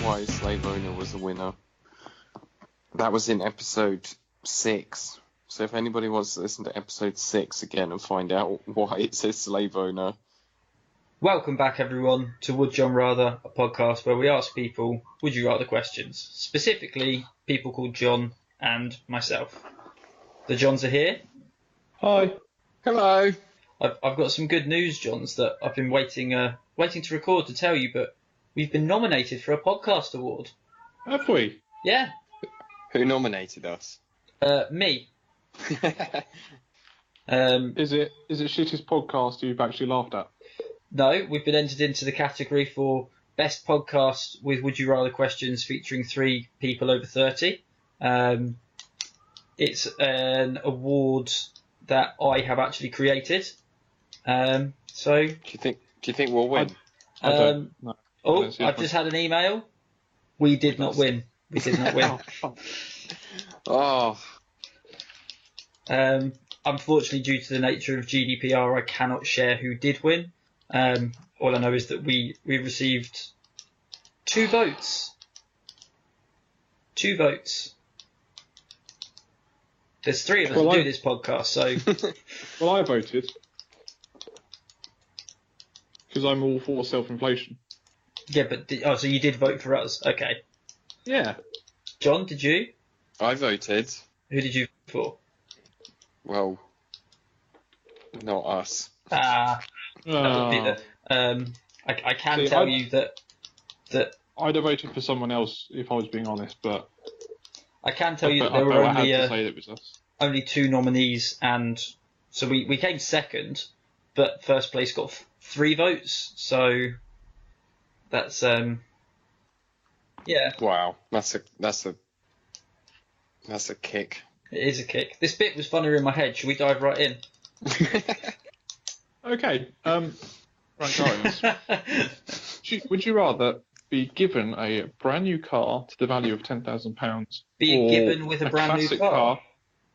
why Slave Owner was the winner. That was in episode 6. So if anybody wants to listen to episode 6 again and find out why it says Slave Owner. Welcome back, everyone, to Would John Rather, a podcast where we ask people would you rather questions. Specifically, people called John and myself. The Johns are here. Hi. Hello. I've got some good news, Johns, that I've been waiting to record to tell you, but we've been nominated for a podcast award. Have we? Yeah. Who nominated us? Me. Is it shittest podcast you've actually laughed at? No, we've been entered into the category for Best Podcast with Would You Rather questions featuring 3 people over 30. It's an award that I have actually created. So Do you think we'll win? I don't. No. I've just had an email. We did not win. We did not win. Oh. Unfortunately, due to the nature of GDPR, I cannot share who did win. All I know is that we received 2 votes. 2 votes. There's 3 of us who do this podcast, so... Well, I voted. Because I'm all for self-inflation. Yeah, but... so you did vote for us. Okay. Yeah. John, did you? I voted. Who did you vote for? Well, not us. That would be I can tell you that I'd have voted for someone else if I was being honest, but I can tell you that there were only it was us. Only 2 nominees, and so we came second, but first place got 3 votes. So that's yeah. Wow, that's a kick. It is a kick. This bit was funnier in my head. Should we dive right in? Okay. Right, guys. Would you rather be given a brand new car to the value of £10,000? Be given with a brand new car?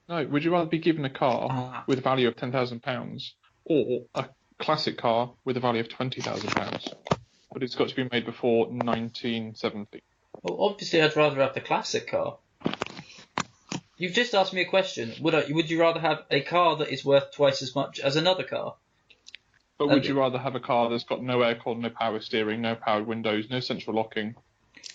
No, would you rather be given a car with a value of £10,000 or a classic car with a value of £20,000? But it's got to be made before 1970. Well, obviously, I'd rather have the classic car. You've just asked me a question. Would you rather have a car that is worth twice as much as another car? But would you rather have a car that's got no aircon, no power steering, no powered windows, no central locking?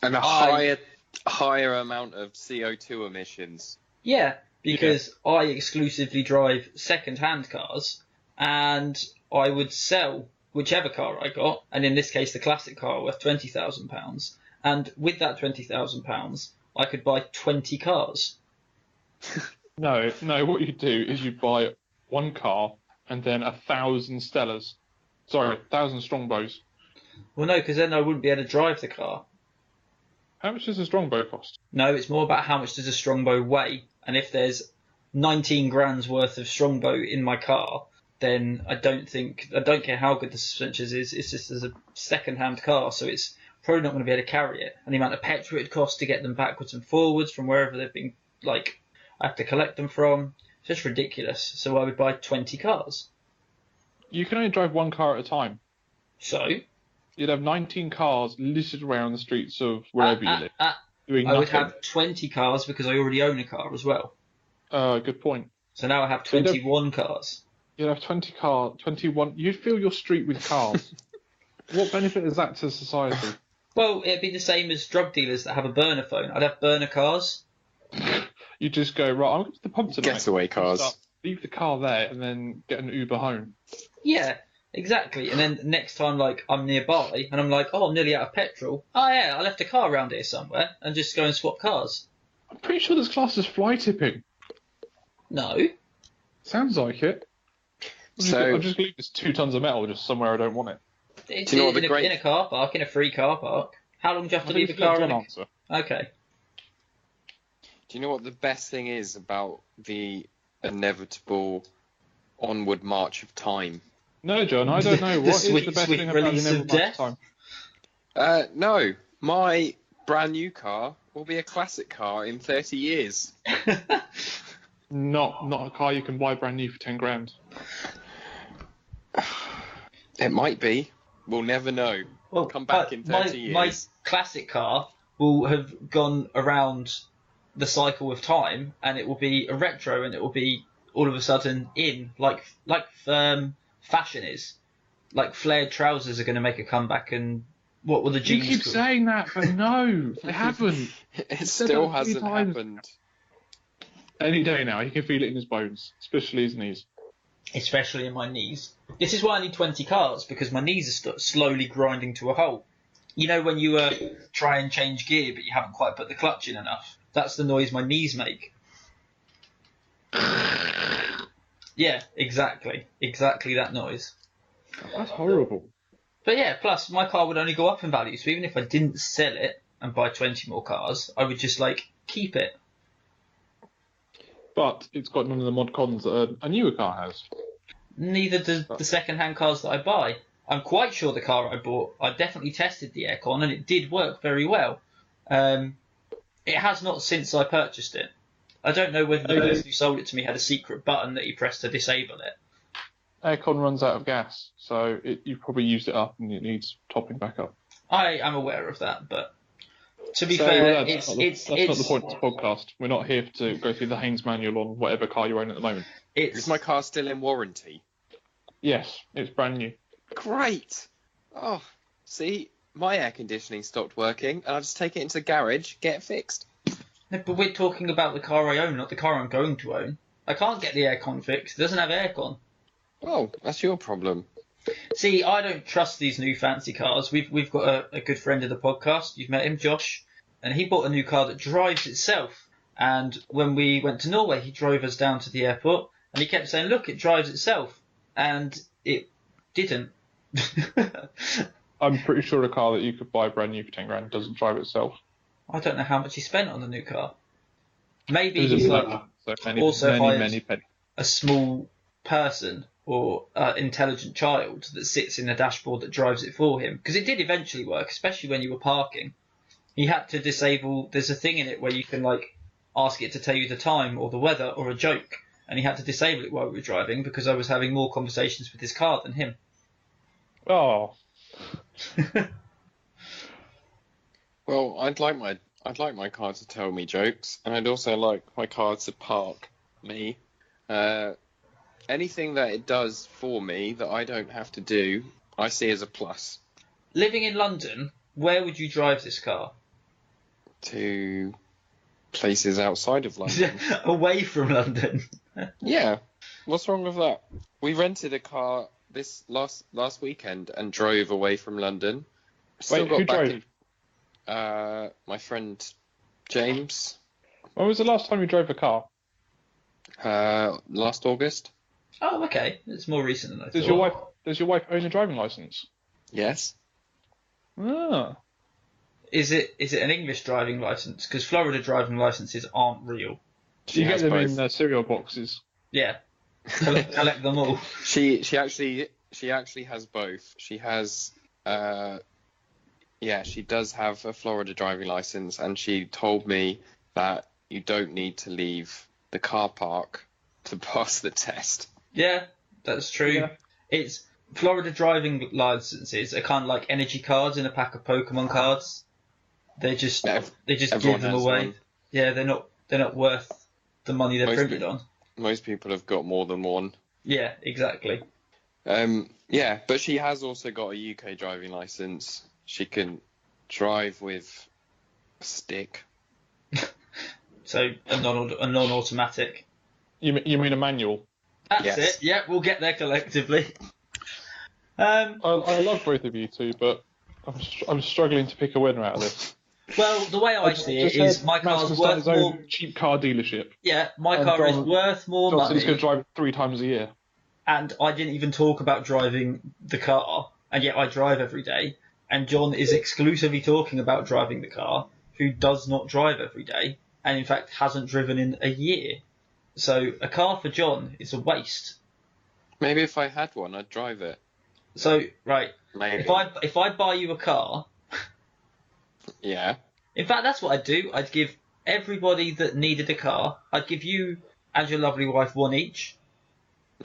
And a higher amount of CO2 emissions? Yeah, because I exclusively drive second-hand cars, and I would sell whichever car I got, and in this case the classic car worth £20,000, and with that £20,000 I could buy 20 cars. No, what you do is you buy 1 car and then 1,000 Stellas. Sorry, 1,000 Strongbows. Well, no, because then I wouldn't be able to drive the car. How much does a Strongbow cost? No, it's more about how much does a Strongbow weigh, and if there's 19 grand's worth of Strongbow in my car, then I don't care how good the suspension is, it's just as a second-hand car, so it's probably not going to be able to carry it. And the amount of petrol it costs to get them backwards and forwards from wherever they've been, I have to collect them from. It's just ridiculous. So I would buy 20 cars. You can only drive 1 car at a time. So? You'd have 19 cars littered around the streets of wherever you live. Doing nothing. I would have 20 cars because I already own a car as well. Good point. So now I have 21 cars. You'd have 21. You'd fill your street with cars. What benefit is that to society? Well, it'd be the same as drug dealers that have a burner phone. I'd have burner cars. You just go, right, I'm going to the pump tonight. Getaway cars. Leave the car there and then get an Uber home. Yeah, exactly. And then next time, I'm nearby and I'm like, I'm nearly out of petrol. Oh, yeah, I left a car around here somewhere, and just go and swap cars. I'm pretty sure this class is fly tipping. No. Sounds like it. So I'll just leave this 2 tons of metal just somewhere I don't want it. It's in a car park, in a free car park. How long do you have to leave a car in? Okay. Do you know what the best thing is about the inevitable onward march of time? No, John, I don't know. What is the best thing about the inevitable march of time? No, my brand new car will be a classic car in 30 years. Not a car you can buy brand new for 10 grand. It might be. We'll never know. Well, come back in 30 years. My classic car will have gone around the cycle of time, and it will be a retro, and it will be all of a sudden in like fashion is. Like flared trousers are going to make a comeback, and what were the You jeans? keep saying that, but no, they haven't. It said still that 3 hasn't times. happened. Any day now, he can feel it in his bones, especially his knees. Especially in my knees. This is why I need 20 cars, because my knees are slowly grinding to a halt. You know when you try and change gear, but you haven't quite put the clutch in enough? That's the noise my knees make. Yeah, exactly. Exactly that noise. That's horrible. But yeah, plus my car would only go up in value, so even if I didn't sell it and buy 20 more cars, I would just, keep it. But it's got none of the mod cons that a newer car has. Neither does the second-hand cars that I buy. I'm quite sure the car I bought, I definitely tested the aircon, and it did work very well. It has not since I purchased it. I don't know whether the person who sold it to me had a secret button that he pressed to disable it. Aircon runs out of gas, so you've probably used it up and it needs topping back up. I am aware of that, but to be So, fair, that's not the point of this podcast. We're not here to go through the Haynes manual on whatever car you own at the moment. Is my car still in warranty? Yes, it's brand new. Great! Oh, see, my air conditioning stopped working, and I'll just take it into the garage, get it fixed. No, but we're talking about the car I own, not the car I'm going to own. I can't get the aircon fixed. It doesn't have aircon. Oh, that's your problem. See, I don't trust these new fancy cars. We've got a good friend of the podcast. You've met him, Josh, and he bought a new car that drives itself. And when we went to Norway, he drove us down to the airport, and he kept saying, "Look, it drives itself," and it didn't. I'm pretty sure a car that you could buy brand new for 10 grand doesn't drive itself. I don't know how much he spent on the new car. Maybe It was he's many pennies. a small person or intelligent child that sits in a dashboard that drives it for him, because it did eventually work, especially when you were parking. He had to disable. There's a thing in it where you can ask it to tell you the time or the weather or a joke, and he had to disable it while we were driving because I was having more conversations with his car than him. Oh. Well, I'd like my car to tell me jokes, and I'd also like my car to park me. Anything that it does for me that I don't have to do, I see as a plus. Living in London, where would you drive this car? To places outside of London. Away from London. Yeah. What's wrong with that? We rented a car this last weekend and drove away from London. Wait, who drove? My friend James. When was the last time you drove a car? Last August. Oh, okay. It's more recent than I thought. Does your wife own a driving license? Yes. Ah. Is it an English driving license? Because Florida driving licenses aren't real. You get them in cereal boxes. Yeah. Collect them all. She actually has both. She has she does have a Florida driving license, and she told me that you don't need to leave the car park to pass the test. Yeah, that's true. Yeah. It's Florida driving licenses are kind of like energy cards in a pack of Pokemon cards. They just give them away. One. Yeah, they're not worth the money they're printed on. Most people have got more than one. Yeah, exactly. But she has also got a UK driving license. She can drive with a stick. So a non-automatic. You mean a manual? That's it. Yeah, we'll get there collectively. I love both of you two, but I'm struggling to pick a winner out of this. Well, the way I see it is my car's worth more. Cheap car dealership. Yeah, my car is worth more money. He's going to drive 3 times a year. And I didn't even talk about driving the car, and yet I drive every day. And John is exclusively talking about driving the car, who does not drive every day, and in fact hasn't driven in a year. So a car for John is a waste. Maybe if I had one, I'd drive it. So, right, maybe. If I buy you a car... Yeah. In fact, that's what I'd do. I'd give everybody that needed a car, I'd give you and your lovely wife one each.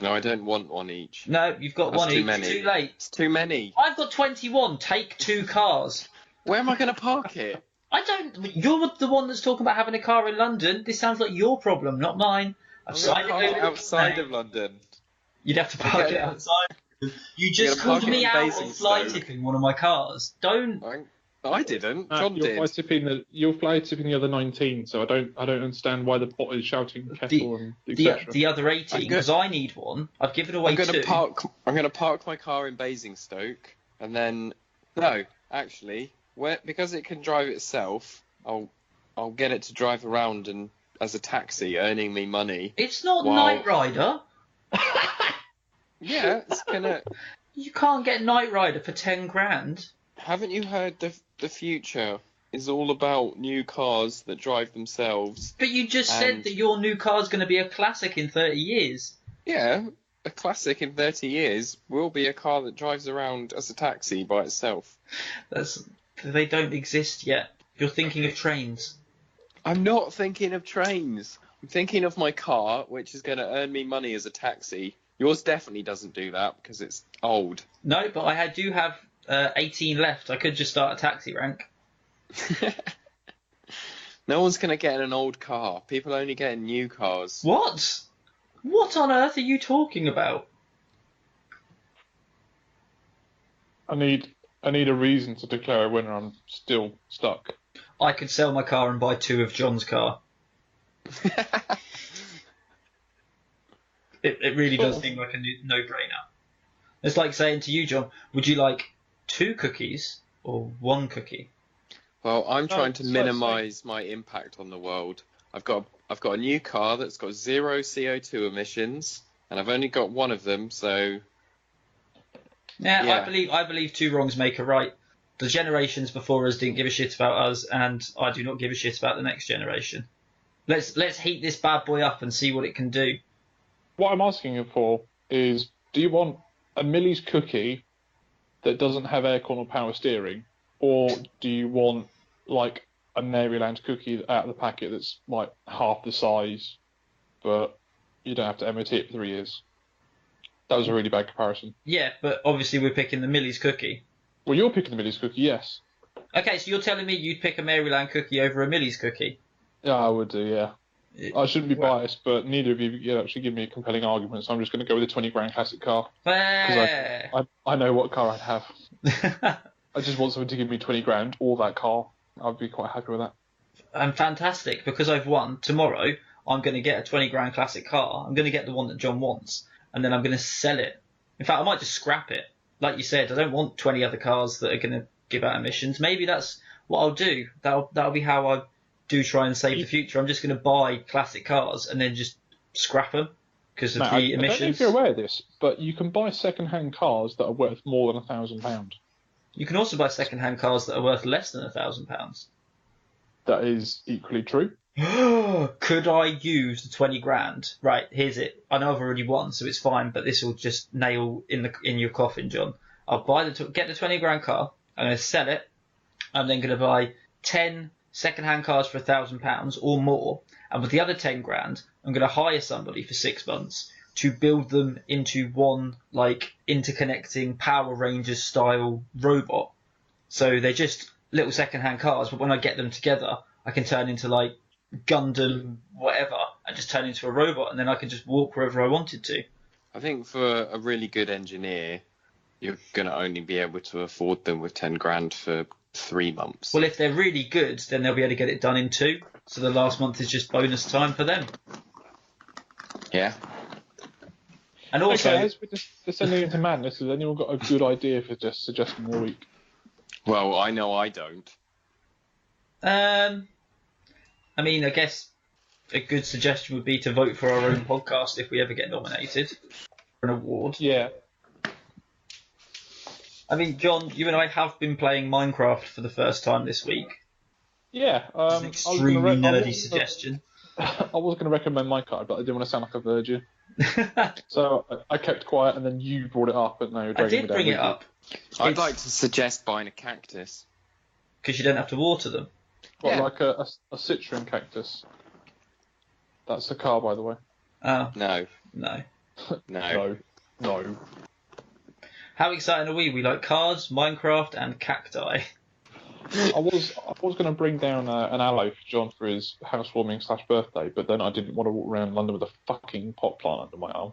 No, I don't want one each. No, you've got one each. Many. Too late. It's too many. I've got 21. Take 2 cars. Where am I going to park it? I don't. You're the one that's talking about having a car in London. This sounds like your problem, not mine. I've I'm signed gonna it park over it outside the of London. You'd have to I'm park it gonna- outside. You just gonna park called it me in out on fly Basingstoke. tipping one of my cars. Don't. I didn't. John did. You're fly tipping the other 19, so I don't understand why the bot is shouting kettle and etc. The other 18, because I need one. I've given away I'm gonna two. I'm gonna park my car in Basingstoke, and then no, actually, because it can drive itself, I'll get it to drive around and as a taxi, earning me money. It's not while- Knight Rider. Yeah, it's gonna. You can't get Knight Rider for 10 grand. Haven't you heard the future is all about new cars that drive themselves? But you just said that your new car's going to be a classic in 30 years. Yeah, a classic in 30 years will be a car that drives around as a taxi by itself. They don't exist yet. You're thinking of trains. I'm not thinking of trains. I'm thinking of my car, which is going to earn me money as a taxi. Yours definitely doesn't do that because it's old. No, but I do have 18 left. I could just start a taxi rank. No one's going to get in an old car. People only get in new cars. What? What on earth are you talking about? I need a reason to declare a winner. I'm still stuck. I could sell my car and buy 2 of John's car. It really does seem like a no-brainer. It's like saying to you, John, would you like 2 cookies or 1 cookie? Well, I'm trying to minimise my impact on the world. I've got a new car that's got 0 CO2 emissions, and I've only got 1 of them, so... Yeah. I believe 2 wrongs make a right. The generations before us didn't give a shit about us, and I do not give a shit about the next generation. Let's heat this bad boy up and see what it can do. What I'm asking you for is, do you want a Millie's cookie that doesn't have aircon or power steering, or do you want like a Maryland cookie out of the packet that's like half the size, but you don't have to MOT it for 3 years? That was a really bad comparison. Yeah, but obviously we're picking the Millie's cookie. Well, you're picking the Millie's cookie, yes. Okay, so you're telling me you'd pick a Maryland cookie over a Millie's cookie? Yeah, I would do, yeah. I shouldn't be biased, but neither of you actually give me a compelling argument, so I'm just going to go with a 20 grand classic car. Because I know what car I'd have. I just want someone to give me 20 grand or that car. I'd be quite happy with that. And fantastic, because I've won. Tomorrow, I'm going to get a 20 grand classic car. I'm going to get the one that John wants, and then I'm going to sell it. In fact, I might just scrap it. Like you said, I don't want 20 other cars that are going to give out emissions. Maybe that's what I'll do. That'll be how I do try and save the future. I'm just going to buy classic cars and then just scrap them because of the emissions. I don't know if you're aware of this, but you can buy second-hand cars that are worth more than £1,000. You can also buy second-hand cars that are worth less than £1,000. That is equally true. Could I use the 20 grand? Right, here's it. I know I've already won, so it's fine, but this will just nail in your coffin, John. I'll get the 20 grand car. I'm going to sell it. I'm then going to buy 10 second-hand cars for £1,000 or more, and with the other 10 grand, I'm going to hire somebody for 6 months to build them into one like interconnecting Power Rangers style robot. So they're just little second-hand cars, but when I get them together, I can turn into like Gundam whatever and just turn into a robot, and then I can just walk wherever I wanted to. I think for a really good engineer, you're going to only be able to afford them with 10 grand for 3 months. Well, if they're really good, then they'll be able to get it done in 2. So the last month is just bonus time for them. Yeah. And also, okay, as we're just descending into madness, has anyone got a good idea for just suggesting a week? Well, I know I don't. I mean, I guess a good suggestion would be to vote for our own podcast if we ever get nominated for an award. Yeah. I mean, John, you and I have been playing Minecraft for the first time this week. Yeah. It's an extremely nerdy suggestion. I was going to recommend my card, but I didn't want to sound like a virgin. So I kept quiet, and then you brought it up, but now you're dragging me down. I did bring it up. I'd like to suggest buying a cactus. Because you don't have to water them. What, Yeah. like a citron cactus? That's a car, by the way. Oh, No. no. No. No. How exciting are we? We like cards, Minecraft, and cacti. I was going to bring down an aloe for John for his housewarming / birthday, but then I didn't want to walk around London with a fucking pot plant under my arm.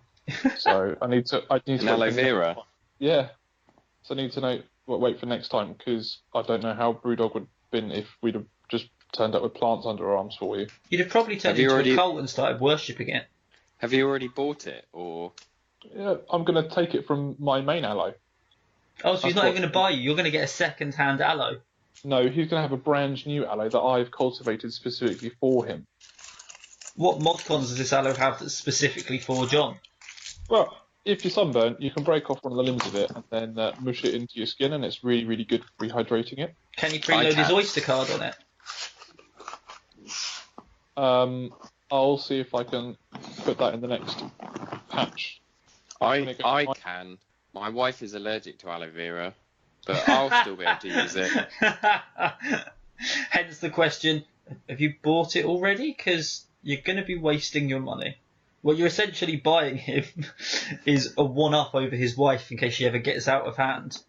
So I need to. An aloe vera. Yeah. So I need to wait for next time, because I don't know how Brewdog would have been if we'd have just turned up with plants under our arms for you. You'd have probably turned into a cult and started worshipping it. Have you already bought it, or? Yeah, I'm going to take it from my main aloe. Oh, so he's not even going to buy you. You're going to get a second-hand aloe. No, he's going to have a brand new aloe that I've cultivated specifically for him. What mod cons does this aloe have that's specifically for John? Well, if you're sunburnt, you can break off one of the limbs of it and then mush it into your skin, and it's really, really good for rehydrating it. Can you preload his Oyster card on it? I'll see if I can put that in the next patch. I can. My wife is allergic to aloe vera, but I'll still be able to use it. Hence the question, have you bought it already? Because you're going to be wasting your money. What you're essentially buying him is a one-up over his wife in case she ever gets out of hand.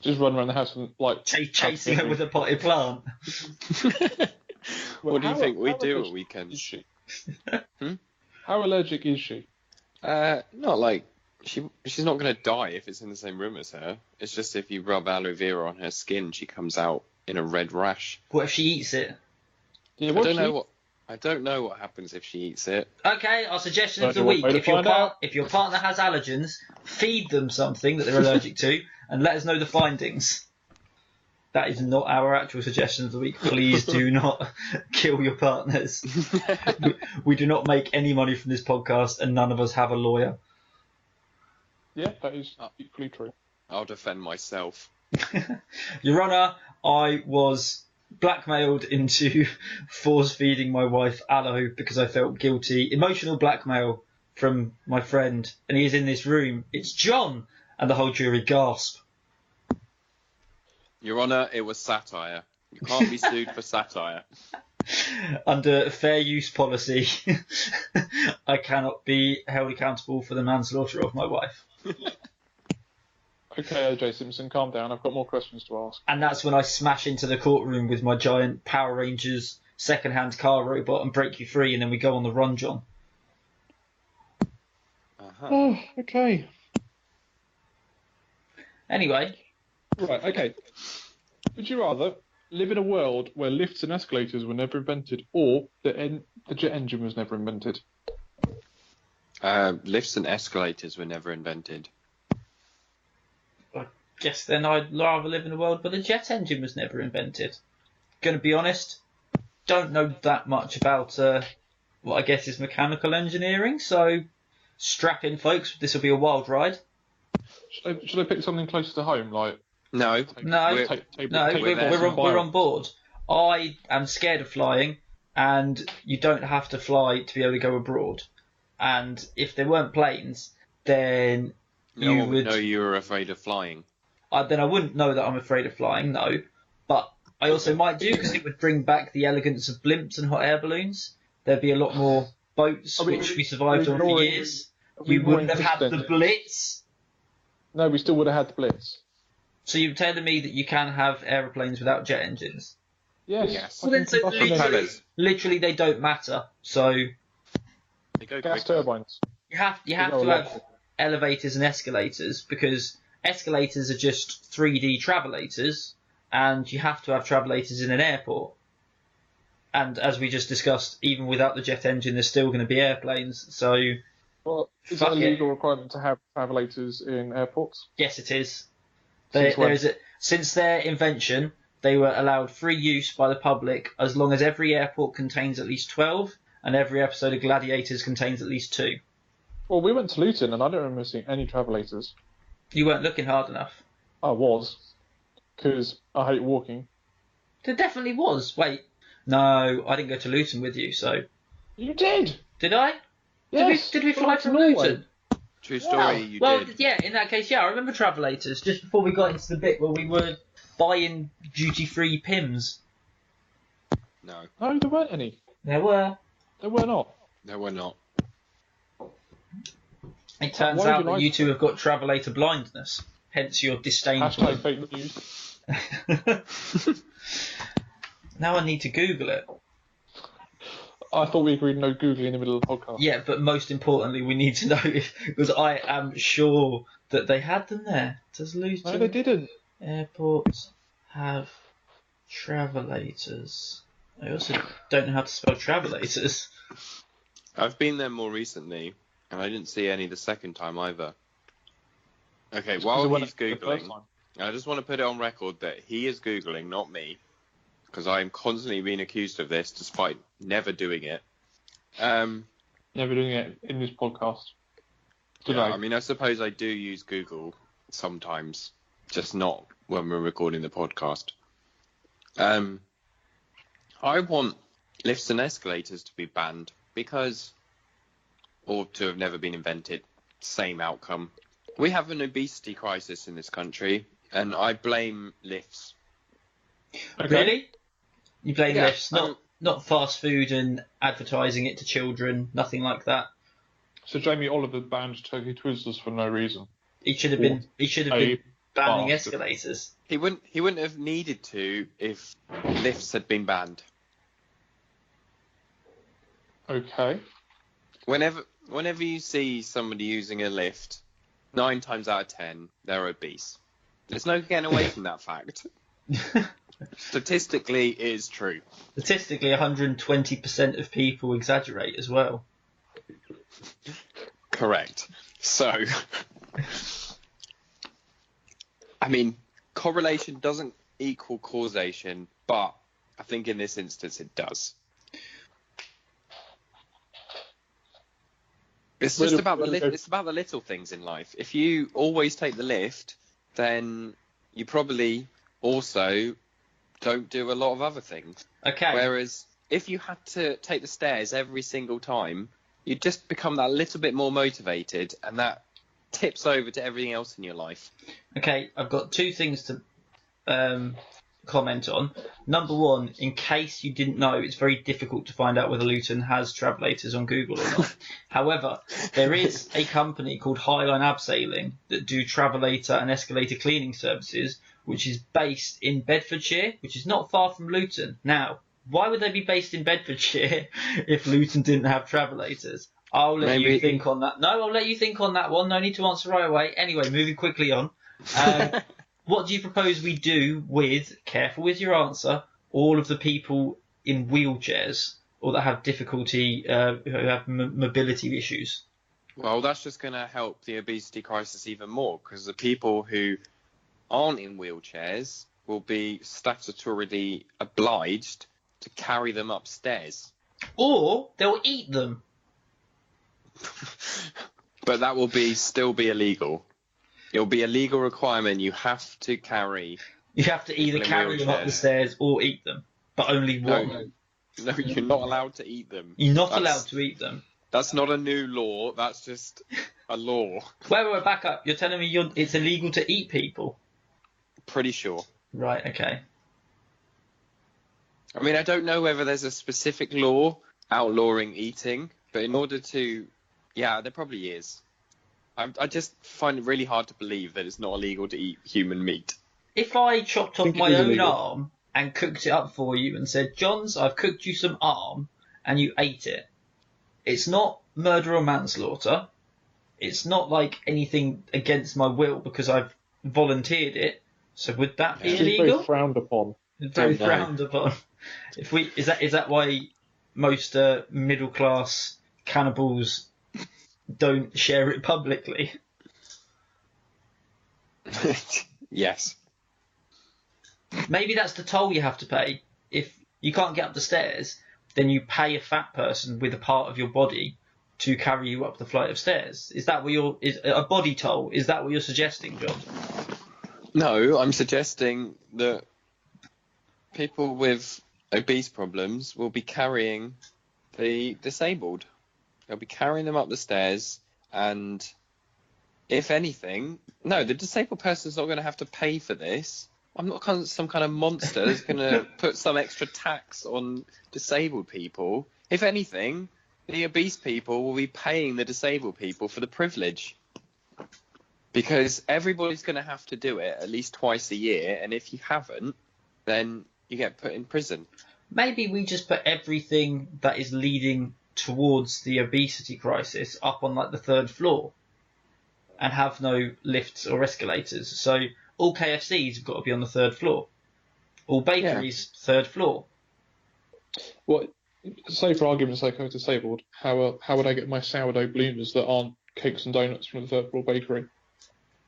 Just run around the house and, like... Chasing her with a potted plant. What do you think we do at weekends? Is she? How allergic is she? Not like... She's not going to die if it's in the same room as her. It's just if you rub aloe vera on her skin, she comes out in a red rash. What if she eats it? Yeah, I don't know what happens if she eats it. Okay, our suggestion of the week: if your partner has allergens, feed them something that they're allergic to, and let us know the findings. That is not our actual suggestion of the week. Please do not kill your partners. We do not make any money from this podcast, and none of us have a lawyer. Yeah, that is equally true. I'll defend myself. Your Honour, I was blackmailed into force feeding my wife aloe because I felt guilty. Emotional blackmail from my friend, and he is in this room. It's John, and the whole jury gasp. Your Honour, it was satire. You can't be sued for satire. Under fair use policy, I cannot be held accountable for the manslaughter of my wife. Okay, OJ Simpson, calm down. I've got more questions to ask. And that's when I smash into the courtroom with my giant Power Rangers second-hand car robot and break you free, and then we go on the run, John. Uh-huh. Oh, okay. Anyway. Right, okay. Would you rather live in a world where lifts and escalators were never invented, or the jet engine was never invented? Lifts and escalators were never invented. I guess then I'd rather live in a world where the jet engine was never invented. Gonna be honest, don't know that much about what I guess is mechanical engineering, so strap in, folks. This will be a wild ride. Should I pick something closer to home, like? No. We're on board. I am scared of flying, and you don't have to fly to be able to go abroad. And if there weren't planes, then no one would know you were afraid of flying. Then I wouldn't know that I'm afraid of flying, no. But I also might do, because it would bring back the elegance of blimps and hot air balloons. There'd be a lot more boats, which we survived on for years. You wouldn't have had the Blitz. No, we still would have had the Blitz. So you're telling me that you can have aeroplanes without jet engines? Yes. Well, then, so literally they don't matter. So they go gas turbines. You have to have elevators and escalators, because escalators are just 3D travelators, and you have to have travelators in an airport. And as we just discussed, even without the jet engine, there's still going to be airplanes. So, well, is it a legal requirement to have travelators in airports? Yes, it is. Since their invention, they were allowed free use by the public as long as every airport contains at least 12, and every episode of Gladiators contains at least 2. Well, we went to Luton, and I don't remember seeing any travelators. You weren't looking hard enough. I was, because I hate walking. There definitely was. Wait, no, I didn't go to Luton with you, so... You did! Did I? Yes. Did we fly from Luton? True story, you did. Yeah, in that case, yeah, I remember travelators, just before we got into the bit where we were buying duty-free Pims. No. No, there weren't any. There were. There were not. There were not. It turns out that you two have got travelator blindness, hence your disdain for them. Fake news. Now I need to Google it. I thought we agreed no Googling in the middle of the podcast. Yeah, but most importantly, we need to know because I am sure that they had them there. Does Luton No, they didn't. airports have travellators? I also don't know how to spell travellators. I've been there more recently, and I didn't see any the second time either. Okay, while he's Googling, I just want to put it on record that he is Googling, not me, because I'm constantly being accused of this despite never doing it. Never doing it in this podcast. Today. Yeah, I mean, I suppose I do use Google sometimes, just not when we're recording the podcast. I want lifts and escalators to be banned or to have never been invented. Same outcome. We have an obesity crisis in this country, and I blame lifts. Okay. Really? You blame Yeah, lifts, not fast food and advertising it to children, nothing like that. So Jamie Oliver banned Turkey Twizzlers for no reason. He should have been banning bastard. escalators. He wouldn't have needed to if lifts had been banned. Okay. Whenever you see somebody using a lift, 9 times out of 10 they're obese. There's no getting away from that fact. Statistically, it is true. Statistically, 120% of people exaggerate as well. Correct. So, I mean, correlation doesn't equal causation, but I think in this instance it does. It's just about it's about the little things in life. If you always take the lift, then you probably also don't do a lot of other things. Okay. Whereas if you had to take the stairs every single time, you just become that little bit more motivated, and that tips over to everything else in your life. Okay, I've got two things to comment on. Number one, in case you didn't know, it's very difficult to find out whether Luton has travellators on Google or not. However, there is a company called Highline Abseiling that do travelator and escalator cleaning services, which is based in Bedfordshire, which is not far from Luton. Now, why would they be based in Bedfordshire if Luton didn't have travellators? I'll let you think on that. No, I'll let you think on that one. No need to answer right away. Anyway, moving quickly on. What do you propose we do with, careful with your answer, all of the people in wheelchairs or that have difficulty, who have mobility issues? Well, that's just going to help the obesity crisis even more, because the people who aren't in wheelchairs will be statutorily obliged to carry them upstairs. Or they'll eat them. But that will still be illegal. It'll be a legal requirement. You have to carry. You have to either carry them up the stairs or eat them, but only one. No, you're not allowed to eat them. You're not allowed to eat them. That's not a new law. That's just a law. Wait, back up. You're telling me it's illegal to eat people? Pretty sure. Right, okay. I mean, I don't know whether there's a specific law outlawing eating, but in order to... Yeah, there probably is. I just find it really hard to believe that it's not illegal to eat human meat. If I chopped off my own arm and cooked it up for you and said, Johns, I've cooked you some arm, and you ate it, it's not murder or manslaughter. It's not like anything against my will because I've volunteered it. So would that be illegal? It's very frowned upon. It's very frowned upon. Is that why most middle class cannibals don't share it publicly? Yes. Maybe that's the toll you have to pay. If you can't get up the stairs, then you pay a fat person with a part of your body to carry you up the flight of stairs. Is that what is a body toll? Is that what you're suggesting, John? No, I'm suggesting that people with obese problems will be carrying the disabled. They'll be carrying them up the stairs, and if anything, no, the disabled person's not going to have to pay for this. I'm not some kind of monster that's going to put some extra tax on disabled people. If anything, the obese people will be paying the disabled people for the privilege. Because everybody's going to have to do it at least twice a year, and if you haven't, then you get put in prison. Maybe we just put everything that is leading towards the obesity crisis up on like the 3rd floor and have no lifts or escalators. So all KFCs have got to be on the 3rd floor. All bakeries, 3rd floor. What? Say for argument's sake, I was disabled. How would I get my sourdough bloomers that aren't cakes and donuts from the 3rd floor bakery?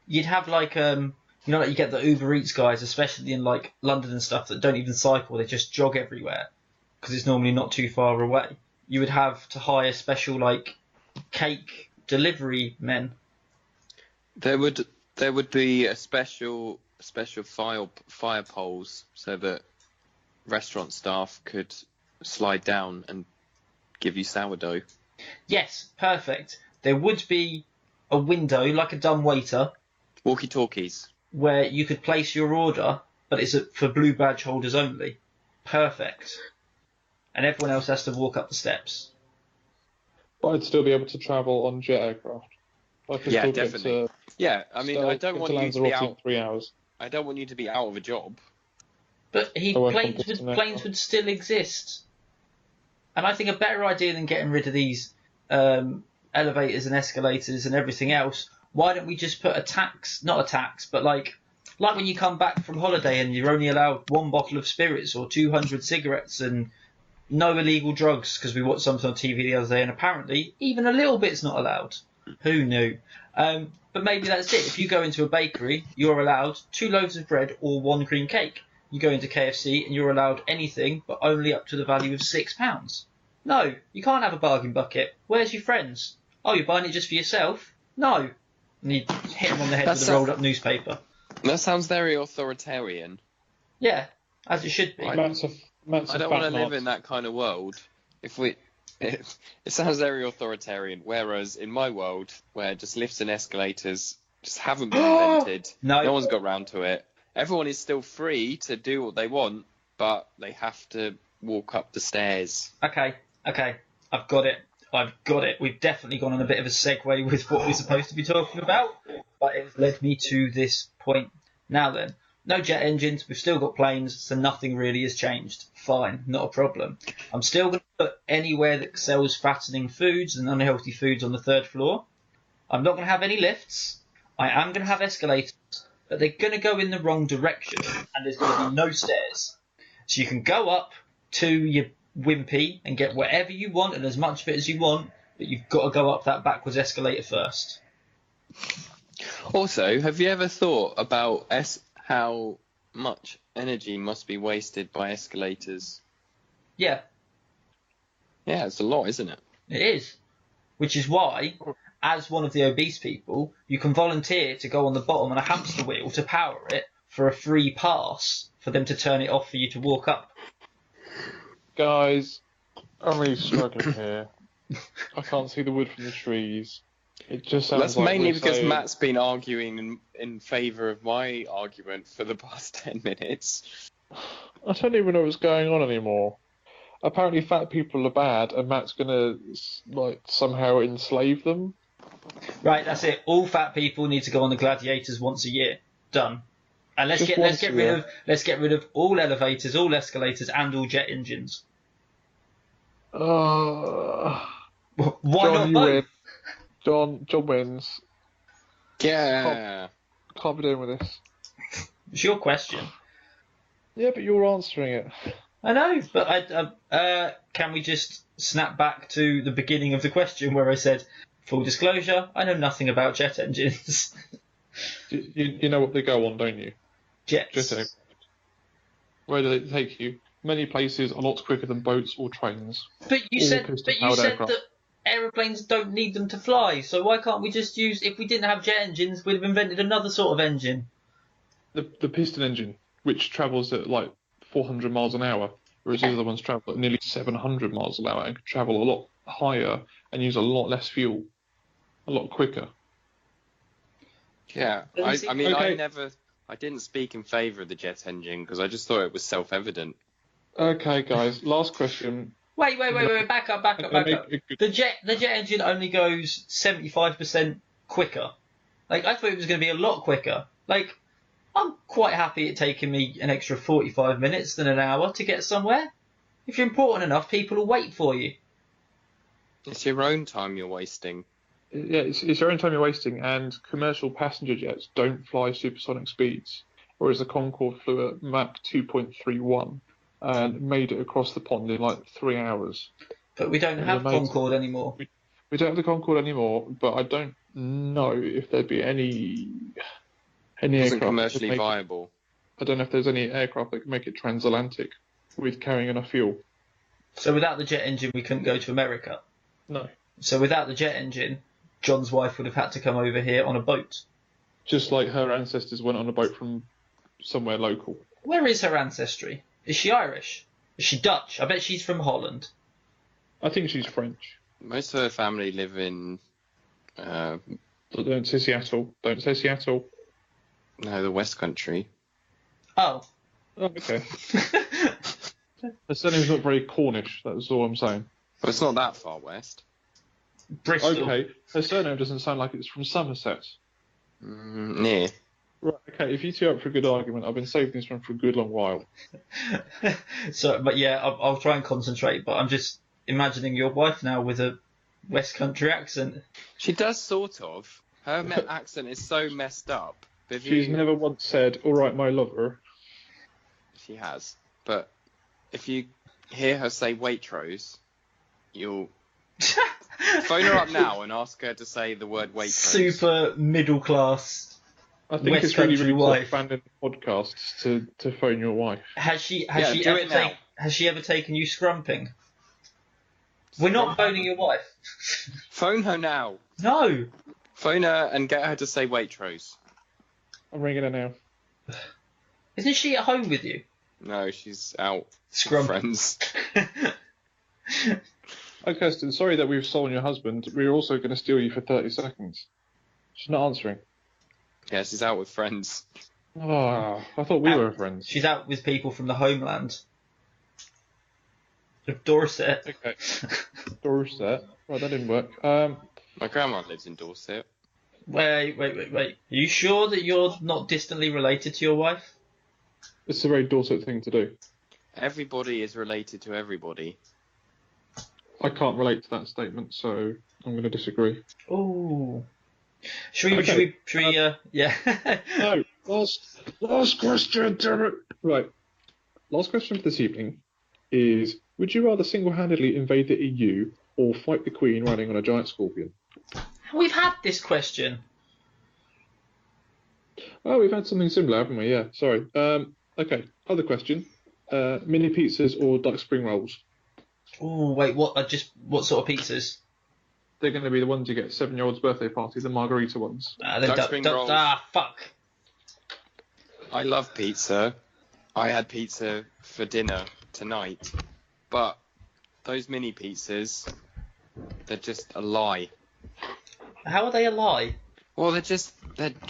You'd have like like you get the Uber Eats guys, especially in like London and stuff, that don't even cycle; they just jog everywhere because it's normally not too far away. You would have to hire special like cake delivery men. There would be a special fire poles so that restaurant staff could slide down and give you sourdough. Yes, perfect. There would be a window, like a dumb waiter, Walkie-talkies. where you could place your order, but it's for blue badge holders only. Perfect. And everyone else has to walk up the steps. But I'd still be able to travel on jet aircraft. I could Yeah, still definitely. Get to Yeah, I mean, I don't want you to be Lanzarote in out. 3 hours. I don't want you to be out of a job. But planes would still exist. And I think a better idea than getting rid of these elevators and escalators and everything else, why don't we just put not a tax, but like when you come back from holiday and you're only allowed 1 bottle of spirits or 200 cigarettes and no illegal drugs, because we watched something on TV the other day and apparently even a little bit's not allowed. Who knew? But maybe that's it. If you go into a bakery, you're allowed 2 loaves of bread or 1 cream cake. You go into KFC and you're allowed anything, but only up to the value of £6. No, you can't have a bargain bucket. Where's your friends? Oh, you're buying it just for yourself? No. And you hit them on the head with a rolled up newspaper. That sounds very authoritarian. Yeah, as it should be. I don't want to live in that kind of world. It sounds very authoritarian. Whereas in my world, where just lifts and escalators just haven't been invented, no one's got round to it. Everyone is still free to do what they want, but they have to walk up the stairs. Okay, I've got it. We've definitely gone on a bit of a segue with what we're supposed to be talking about, but it's led me to this point. Now then, no jet engines, we've still got planes, so nothing really has changed. Fine, not a problem. I'm still going to put anywhere that sells fattening foods and unhealthy foods on the 3rd floor. I'm not going to have any lifts. I am going to have escalators, but they're going to go in the wrong direction, and there's going to be no stairs. So you can go up to your Wimpy and get whatever you want and as much of it as you want, but you've got to go up that backwards escalator first. Also, have you ever thought about how much energy must be wasted by escalators? Yeah. Yeah, it's a lot, isn't it? It is. Which is why, as one of the obese people, you can volunteer to go on the bottom on a hamster wheel to power it for a free pass for them to turn it off for you to walk up. Guys, I'm really struggling here. I can't see the wood from the trees. It just sounds That's like mainly we're because saying- Matt's been arguing in favour of my argument for the past 10 minutes. I don't even know what's going on anymore. Apparently fat people are bad, and Matt's gonna somehow enslave them. Right, that's it. All fat people need to go on the gladiators once a year. Done. And let's Just get once a year. rid of all elevators, all escalators, and all jet engines. Why Why not both? John wins. Yeah. Can't be doing with this. It's your question. Yeah, but you're answering it. I know, but can we just snap back to the beginning of the question where I said, full disclosure, I know nothing about jet engines. You know what they go on, don't you? Jets. Jet engines. Where do they take you? Many places a lot quicker than boats or trains. But you said aircraft. that aeroplanes don't need them to fly, so why can't we just use, if we didn't have jet engines, we'd have invented another sort of engine. The piston engine, which travels at 400 miles an hour, whereas the other ones travel at nearly 700 miles an hour and can travel a lot higher and use a lot less fuel, a lot quicker. Yeah, I mean, Okay. I didn't speak in favour of the jet engine because I just thought it was self-evident. Okay, guys, last question. Wait, back up. The jet engine only goes 75% quicker. Like, I thought it was going to be a lot quicker. Like, I'm quite happy it taking me an extra 45 minutes than an hour to get somewhere. If you're important enough, people will wait for you. It's your own time you're wasting. Yeah, it's your own time you're wasting, and commercial passenger jets don't fly supersonic speeds, whereas the Concorde flew at Mach 2.31 and made it across the pond in like 3 hours. But we don't have Concorde anymore. We don't have the Concorde anymore, but I don't know if there'd be any aircraft commercially viable. I don't know if there's any aircraft that can make it transatlantic with carrying enough fuel. So without the jet engine, we couldn't go to America? No. So without the jet engine, John's wife would have had to come over here on a boat. Just like her ancestors went on a boat from somewhere local. Where is her ancestry? Is she Irish? Is she Dutch? I bet she's from Holland. I think she's French. Most of her family live in... Don't say Seattle. Don't say Seattle. No, the West Country. Oh. Oh, okay. Her surname's not very Cornish, that's all I'm saying. But it's not that far west. Bristol. Okay, her surname doesn't sound like it's from Somerset. Near. Right, okay, if you two are up for a good argument, I've been saving this one for a good long while. So, but yeah, I'll try and concentrate, but I'm just imagining your wife now with a West Country accent. She does, sort of. Her accent is so messed up. She's never once said, all right, my lover. She has. But if you hear her say Waitrose, you'll... Phone her up now and ask her to say the word Waitrose. Super middle class. I think West it's really, Country really wife. abandoned podcasts to phone your wife. Has she ever taken you scrumping? We're not phoning your wife. Phone her now. No. Phone her and get her to say Waitrose. I'm ringing her now. Isn't she at home with you? No, she's out Scrumping. with friends. Oh, Kirsten, sorry that we've stolen your husband. We're also going to steal you for 30 seconds. She's not answering. Yeah, she's out with friends. Oh, I thought we were friends. She's out with people from the homeland. Of Dorset. Okay. Dorset. Right, that didn't work. My grandma lives in Dorset. Wait. Are you sure that you're not distantly related to your wife? It's a very Dorset thing to do. Everybody is related to everybody. I can't relate to that statement, so I'm going to disagree. Ooh. Should we, yeah. No, last question, damn it. Right. Last question for this evening is, would you rather single-handedly invade the EU or fight the Queen riding on a giant scorpion? We've had this question. Oh, we've had something similar, haven't we? Yeah, sorry. Okay, other question. Mini pizzas or duck spring rolls? Ooh, wait, what sort of pizzas? They're going to be the ones you get at 7-year-old's birthday party, the margarita ones. Duck spring rolls. Fuck. I love pizza. I had pizza for dinner tonight. But those mini pizzas, they're just a lie. How are they a lie? Well, they're just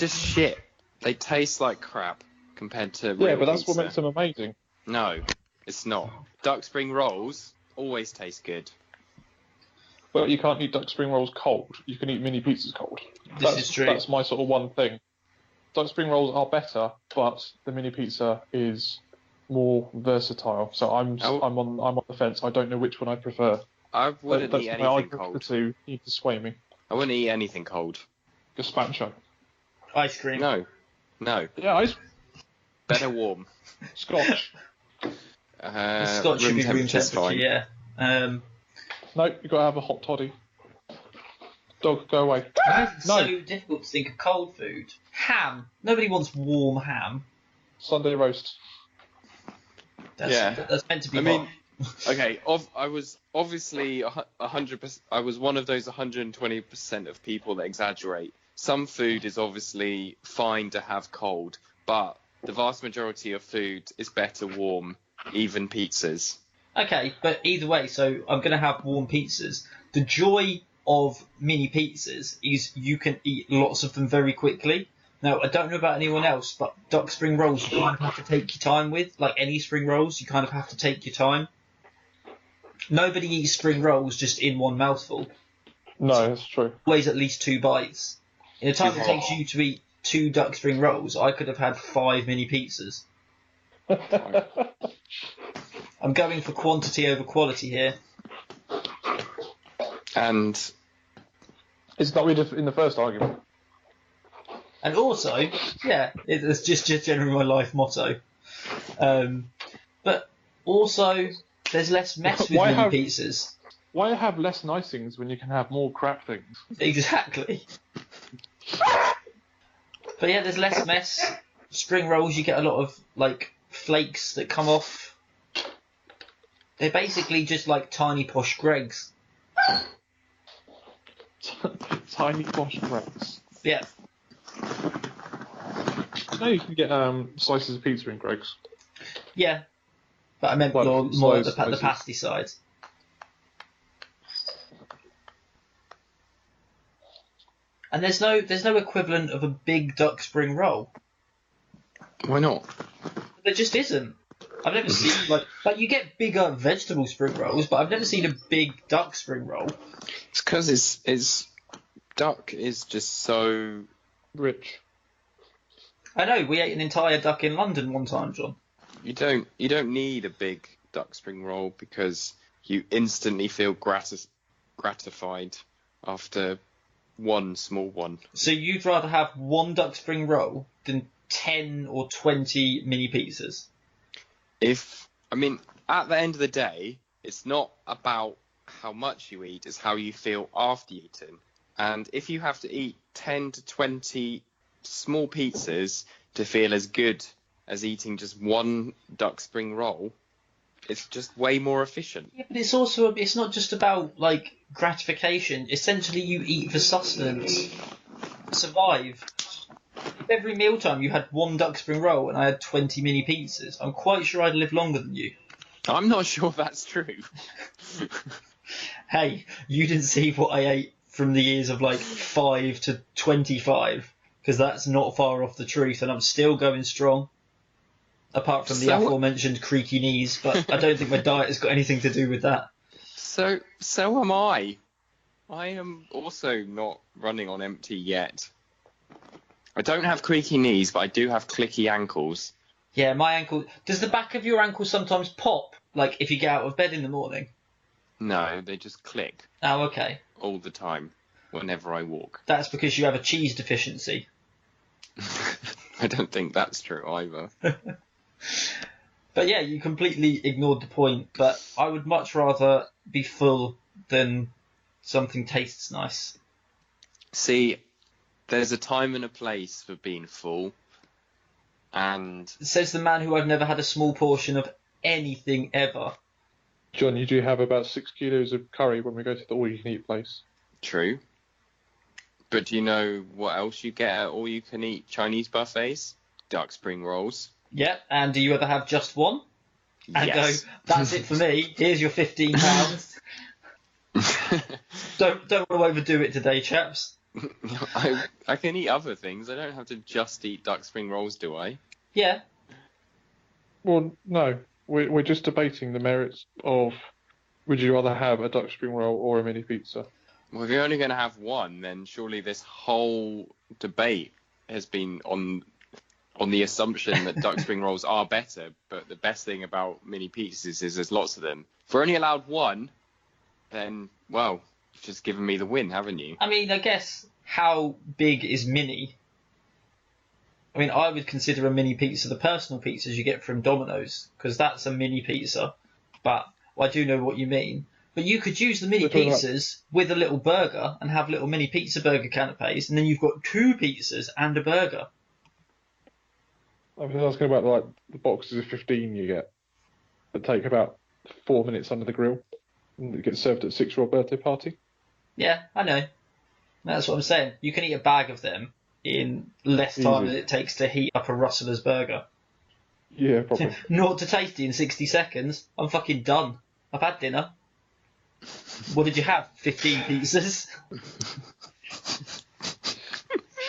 shit. They taste like crap compared to real Yeah, but that's pizza. what makes them amazing. No, it's not. Duck spring rolls always taste good. But you can't eat duck spring rolls cold. You can eat mini pizzas cold. This is true. That's my sort of one thing. Duck spring rolls are better, but the mini pizza is more versatile. So I'm on the fence. I don't know which one I prefer. I wouldn't eat anything cold. The two need to sway me. I wouldn't eat anything cold. Gazpacho. Ice cream. No. Yeah, ice. Better warm. Scotch. Scotch should be room temperature, fine. yeah. No, you've got to have a hot toddy. Dog, go away. It's so difficult to think of cold food. Ham. Nobody wants warm ham. Sunday roast. That's meant to be hot. Okay, I was obviously 100%. I was one of those 120% of people that exaggerate. Some food is obviously fine to have cold, but the vast majority of food is better warm, even pizzas. Okay, but either way, so I'm going to have warm pizzas. The joy of mini pizzas is you can eat lots of them very quickly. Now, I don't know about anyone else, but duck spring rolls you kind of have to take your time with. Like any spring rolls, you kind of have to take your time. Nobody eats spring rolls just in one mouthful. No, that's true. Always at least 2 bites. In the time Too it takes you to eat 2 duck spring rolls, I could have had 5 mini pizzas. I'm going for quantity over quality here. And It's not really in the first argument. And also, yeah, it's just generally my life motto. But also, there's less mess with mini pizzas. Why have less nice things when you can have more crap things? Exactly. But yeah, there's less mess. Spring rolls, you get a lot of like flakes that come off. They're basically just like tiny posh Greggs. Tiny posh cracks. Yeah. No, you can get slices of pizza in Greggs. Yeah. But I meant Well, more the slices. pasty sides. And there's no equivalent of a big duck spring roll. why not? There just isn't. I've never seen like you get bigger vegetable spring rolls, but I've never seen a big duck spring roll. It's because it's duck is just so. Rich. I know we ate an entire duck in London one time, John. You don't need a big duck spring roll because you instantly feel gratified after one small one. So you'd rather have one duck spring roll than 10 or 20 mini pizzas? At the end of the day, it's not about how much you eat, it's how you feel after eating. And if you have to eat 10 to 20 small pizzas to feel as good as eating just one duck spring roll, it's just way more efficient. Yeah, but it's not just about like gratification. Essentially, you eat for sustenance, survive. If every mealtime you had one duck spring roll and I had 20 mini pizzas, I'm quite sure I'd live longer than you. I'm not sure that's true. Hey, you didn't see what I ate from the years of like 5 to 25, because that's not far off the truth, and I'm still going strong. Apart from the aforementioned creaky knees, but I don't think my diet has got anything to do with that. So am I. I am also not running on empty yet. I don't have creaky knees, but I do have clicky ankles. Yeah, my ankle... Does the back of your ankle sometimes pop, like if you get out of bed in the morning? No, they just click Oh, okay. all the time, whenever I walk. That's because you have a cheese deficiency. I don't think that's true either. But yeah, you completely ignored the point, but I would much rather be full than something tastes nice. See, there's a time and a place for being full, and... Says the man who I've never had a small portion of anything ever. John, you do have about 6 kilos of curry when we go to the all-you-can-eat place. True. But do you know what else you get at all-you-can-eat Chinese buffets? Duck spring rolls. Yep, and do you ever have just one? And Yes. go, that's it for me, here's your £15. Don't want to overdo it today, chaps. I can eat other things. I don't have to just eat duck spring rolls, do I? Yeah. Well, no. We're just debating the merits of would you rather have a duck spring roll or a mini pizza? Well, if you're only going to have one, then surely this whole debate has been on the assumption that duck spring rolls are better, but the best thing about mini pizzas is there's lots of them. If we're only allowed one, then, well, you've just given me the win, haven't you? I mean, I guess, how big is mini? I mean, I would consider a mini pizza the personal pizzas you get from Domino's, because that's a mini pizza. But I do know what you mean. But you could use the mini pizzas with a little burger and have little mini pizza burger canapes, and then you've got 2 pizzas and a burger. I was asking about like the boxes of 15 you get that take about 4 minutes under the grill and get served at a 6-year-old birthday party. Yeah, I know. That's what I'm saying. You can eat a bag of them in less time Easy. than it takes to heat up a Rustler's burger. Yeah, probably. Not to tasty in 60 seconds. I'm fucking done. I've had dinner. What did you have? 15 pizzas?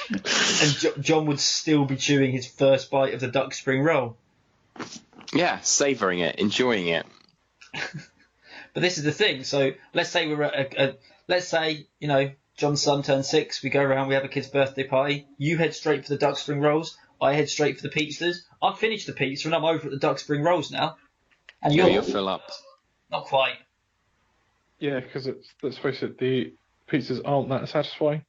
And John would still be chewing his first bite of the duck spring roll. Yeah, savouring it, enjoying it. But this is the thing. So let's say we're at let's say, John's son turns 6. We go around. We have a kid's birthday party. You head straight for the duck spring rolls. I head straight for the pizzas. I've finished the pizza and I'm over at the duck spring rolls now. And You'll fill up. Not quite. Yeah, because let's face it, the pizzas aren't that satisfying.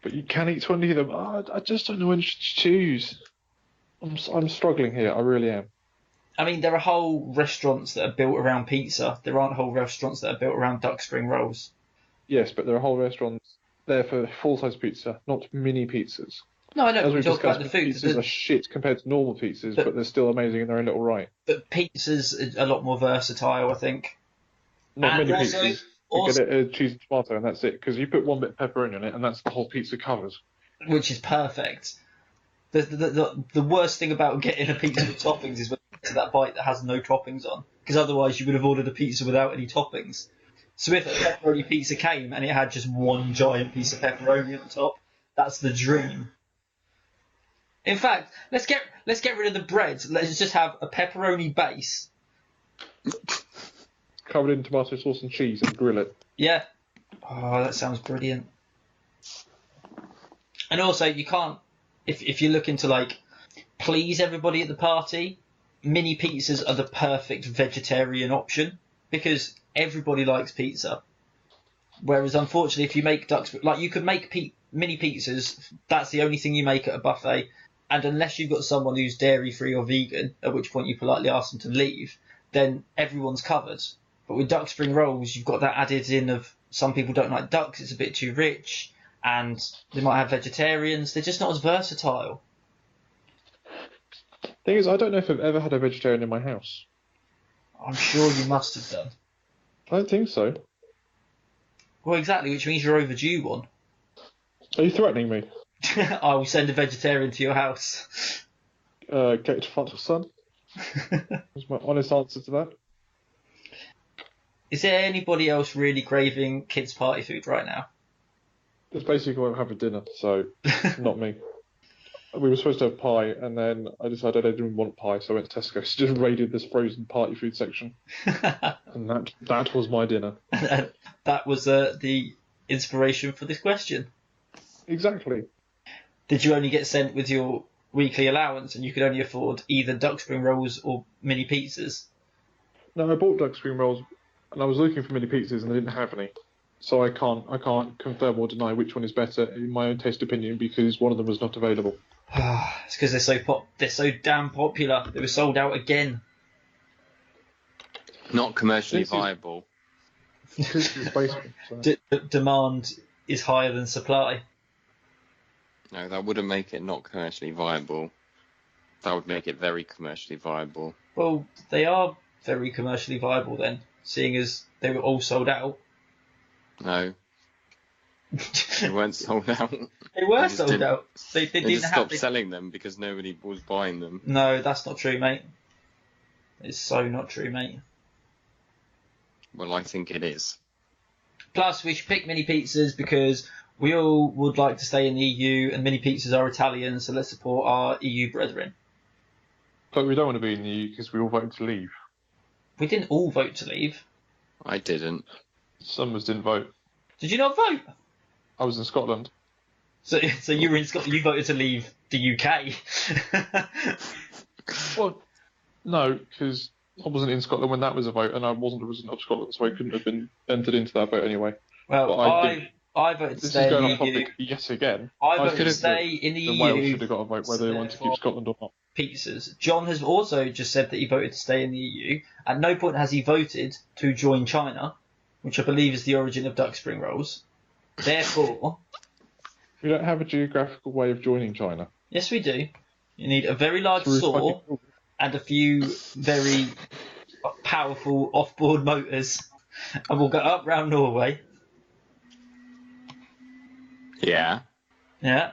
But you can eat 20 of them. I just don't know when to choose. I'm struggling here. I really am. I mean, there are whole restaurants that are built around pizza. There aren't whole restaurants that are built around duck spring rolls. Yes, but there are whole restaurants there for full-size pizza, not mini pizzas. No, I know. As We we've talk about discussed, the food. pizzas are shit compared to normal pizzas, but they're still amazing in their own little right. But pizza's a lot more versatile, I think. Not And many also- pizzas. You get a cheese and tomato, and that's it. Because you put one bit of pepperoni on it, and that's the whole pizza covers. Which is perfect. The worst thing about getting a pizza with toppings is when you get to that bite that has no toppings on. Because otherwise you would have ordered a pizza without any toppings. So if a pepperoni pizza came and it had just one giant piece of pepperoni on top, that's the dream. In fact, let's get rid of the bread. Let's just have a pepperoni base. Covered in tomato sauce and cheese, and grill it. Yeah. Oh, that sounds brilliant. And also, you can't, if you're looking to like please everybody at the party, mini pizzas are the perfect vegetarian option because everybody likes pizza. Whereas unfortunately, if you make ducks, like you could make mini pizzas, that's the only thing you make at a buffet. And unless you've got someone who's dairy free or vegan, at which point you politely ask them to leave, then everyone's covered. But with duck spring rolls, you've got that added in of some people don't like ducks, it's a bit too rich, and they might have vegetarians. They're just not as versatile. Thing is, I don't know if I've ever had a vegetarian in my house. I'm sure you must have done. I don't think so. Well, exactly, which means you're overdue one. Are you threatening me? I will send a vegetarian to your house. Get to front, son. That's my honest answer to that. Is there anybody else really craving kids' party food right now? That's basically what I'm having for dinner, so not me. We were supposed to have pie, and then I decided I didn't want pie, so I went to Tesco, so just raided this frozen party food section. And that was my dinner. That was the inspiration for this question. Exactly. Did you only get sent with your weekly allowance and you could only afford either duck spring rolls or mini pizzas? No, I bought duck spring rolls, and I was looking for mini pizzas, and they didn't have any. So I can't confirm or deny which one is better in my own taste opinion because one of them was not available. It's because they're so damn popular. They were sold out again. Not commercially viable. Demand is higher than supply. No, that wouldn't make it not commercially viable. That would make it very commercially viable. Well, they are very commercially viable then, seeing as they were all sold out. No. They weren't sold out. They were sold out. They just stopped selling them because nobody was buying them. No, that's not true, mate. It's so not true, mate. Well, I think it is. Plus, we should pick mini pizzas because we all would like to stay in the EU, and mini pizzas are Italian, so let's support our EU brethren. But we don't want to be in the EU because we all voted to leave. We didn't all vote to leave. I didn't. Some of us didn't vote. Did you not vote? I was in Scotland. So you were in Scotland. You voted to leave the UK. Well, no, because I wasn't in Scotland when that was a vote, and I wasn't a resident of Scotland, so I couldn't have been entered into that vote anyway. Well, But I voted to this stay is going in off the EU. topic yet again. I voted to stay in the EU. Wales should have got a vote whether they want to keep Scotland or not. Pizzas. John has also just said that he voted to stay in the EU. At no point has he voted to join China, which I believe is the origin of duck spring rolls. Therefore, We don't have a geographical way of joining China. yes, we do. You need a very large Through saw fucking- and a few very powerful off-board motors, and we'll go up round Norway. Yeah. Yeah,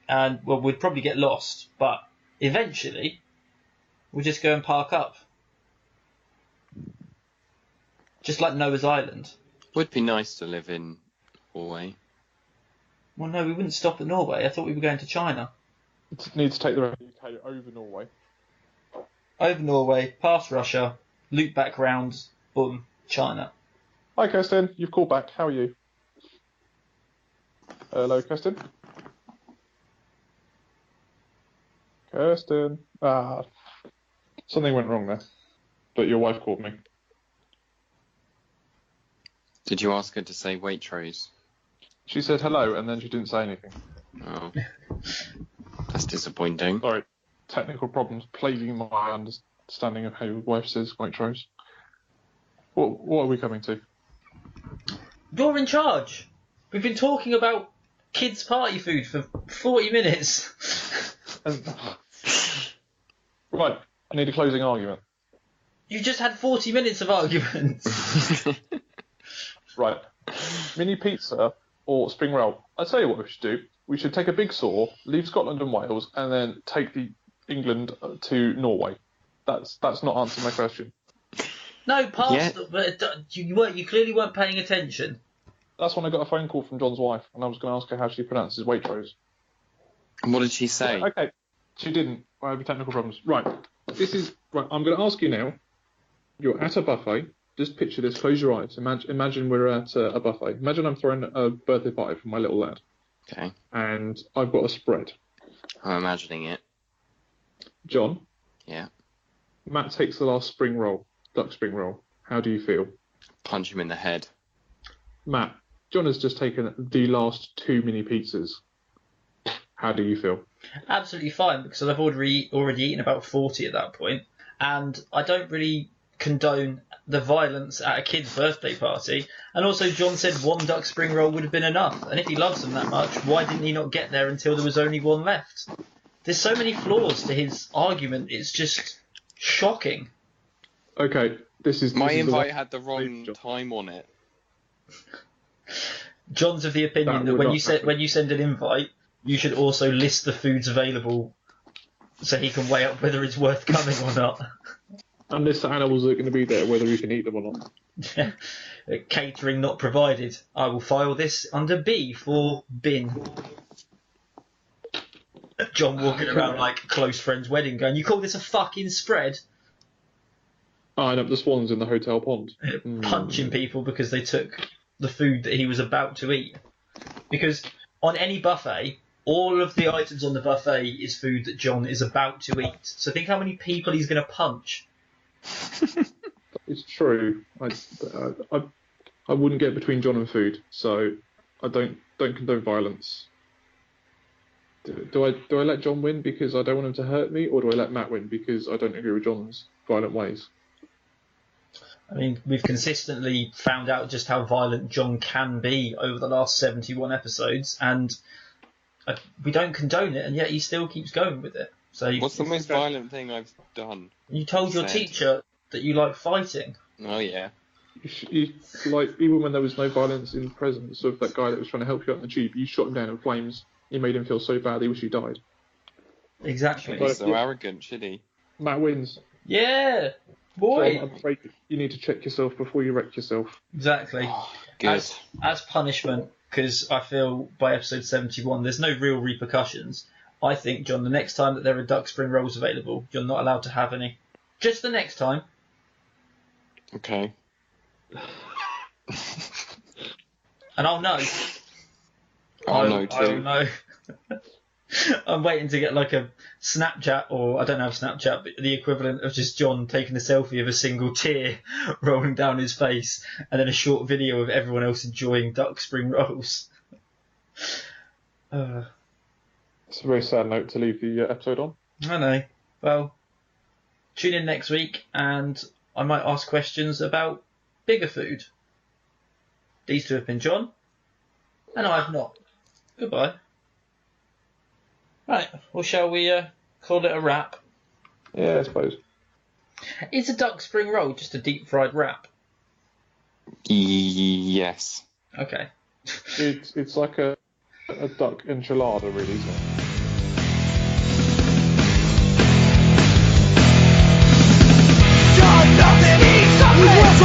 and well, we'd probably get lost, but eventually, we'll just go and park up, just like Noah's Island. Would be nice to live in Norway. Well, no, we wouldn't stop at Norway. I thought we were going to China. Need to take the UK over Norway. Over Norway, past Russia, loop back round, boom, China. Hi, Kirsten. You've called back. How are you? Hello, Kirsten. Kirsten. Something went wrong there, but your wife called me. Did you ask her to say Waitrose? She said hello, and then she didn't say anything. Oh, that's disappointing. Sorry, technical problems plaguing my understanding of how your wife says Waitrose. What are we coming to? You're in charge. We've been talking about kids' party food for 40 minutes. Right, I need a closing argument. You just had 40 minutes of arguments. Right, mini pizza or spring roll? I'll tell you what we should do. We should take a big saw, leave Scotland and Wales, and then take the England to Norway. That's not answering my question. No, pasta. But you clearly weren't paying attention. That's when I got a phone call from John's wife, and I was going to ask her how she pronounces Waitrose. And what did she say? Okay, she didn't. I have technical problems. Right, right. I'm going to ask you now. You're at a buffet. Just picture this. Close your eyes. Imagine we're at a buffet. Imagine I'm throwing a birthday party for my little lad. Okay. And I've got a spread. I'm imagining it. John. Yeah. Matt takes the last spring roll, duck spring roll. How do you feel? Punch him in the head. Matt, John has just taken the last 2 mini pizzas. How do you feel? Absolutely fine, because I've already eaten about 40 at that point, and I don't really condone the violence at a kid's birthday party. And also, John said 1 duck spring roll would have been enough, and if he loves them that much, why didn't he not get there until there was only 1 left? There's so many flaws to his argument, it's just shocking. Okay, my invite had the wrong time on it. John's of the opinion that when you send an invite, you should also list the foods available so he can weigh up whether it's worth coming or not. And list the animals that are going to be there, whether we can eat them or not. Catering not provided. I will file this under B for bin. John walking around like a close friend's wedding going, you call this a fucking spread? Eyeing up the swans in the hotel pond. Punching people because they took the food that he was about to eat. Because on any buffet, all of the items on the buffet is food that John is about to eat. So think how many people he's going to punch. It's true. I wouldn't get between John and food, so I don't condone violence. Do I let John win because I don't want him to hurt me, or do I let Matt win because I don't agree with John's violent ways? I mean, we've consistently found out just how violent John can be over the last 71 episodes, and we don't condone it, and yet he still keeps going with it. So what's the most violent thing I've done? You told your teacher that you like fighting. Oh, yeah. Like, even when there was no violence in the presence of that guy that was trying to help you out in the tube, you shot him down in flames. You made him feel so bad he wish he died. Exactly. He's so arrogant, should he? Matt wins. Yeah, boy. So I'm afraid you need to check yourself before you wreck yourself. Exactly. Oh, good. As punishment, because I feel by episode 71 there's no real repercussions. I think, John, the next time that there are duck spring rolls available, you're not allowed to have any. Just the next time. Okay. And I'll know. I'll know too. I'll know. I'm waiting to get like a Snapchat, or I don't have Snapchat, but the equivalent of just John taking a selfie of a single tear rolling down his face, and then a short video of everyone else enjoying duck spring rolls. It's a very sad note to leave the episode on. I know. Well, tune in next week, and I might ask questions about bigger food. These two have been John, and I have not. Goodbye. Right, well, shall we call it a wrap? Yeah, I suppose. Is a duck spring roll just a deep fried wrap? Yes. Okay. It's like a duck enchilada, really, isn't it? John, nothing, he's something.